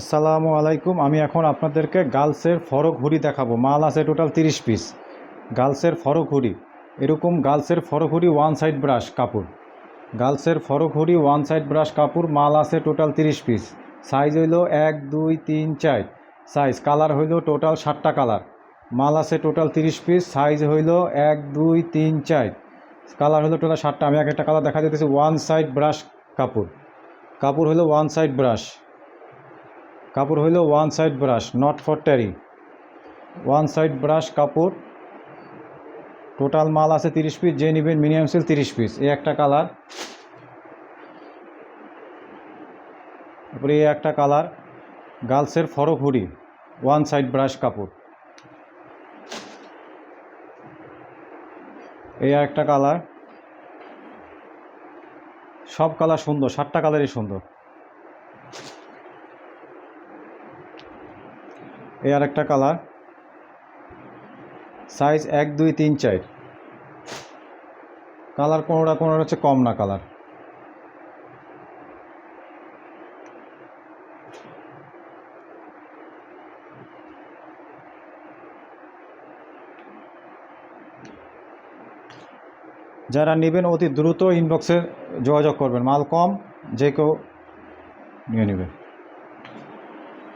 আসসালামু আলাইকুম। আমি এখন আপনাদেরকে গার্লসের ফরক হুডি দেখাবো। মাল আছে টোটাল 30 পিস। গার্লসের ফরক হুডি, এরকম গার্লসের ফরক হুডি ওয়ান সাইড ব্রাশ কাপড়। গার্লসের ফরক হুডি ওয়ান সাইড ব্রাশ কাপড়, মাল আছে টোটাল 30 পিস। সাইজ হইল 1 2 3 4 সাইজ। কালার হইল টোটাল 7টা কালার। মাল আছে টোটাল 30 পিস। সাইজ হইল 1 2 3 4, কালার হইল টোটাল 7টা। আমি একটা কালার দেখা দিতেছি। ওয়ান সাইড ব্রাশ কাপড়, কাপড় হইল ওয়ান সাইড ব্রাশ, কাপড় হইল one side brush, not for ট্যারি। ওয়ান সাইড ব্রাশ কাপড়, টোটাল মাল আছে 30 পিস। যে নেবেন মিনিমাম সেল 30 পিস। এই একটা কালার, তারপরে এই একটা কালার। গার্লসের ফরক হুডি ওয়ান সাইড ব্রাশ কাপড়, এই একটা কালার। সব কালার সুন্দর, 7টা কালারই সুন্দর। এই আর একটা কালার, সাইজ 1 2 3 4। কালার কোনোটা হচ্ছে কম না কালার। যারা নেবেন অতি দ্রুত ইনবক্সে যোগাযোগ করবেন। মাল কম, যে কেউ নিয়ে নেবে।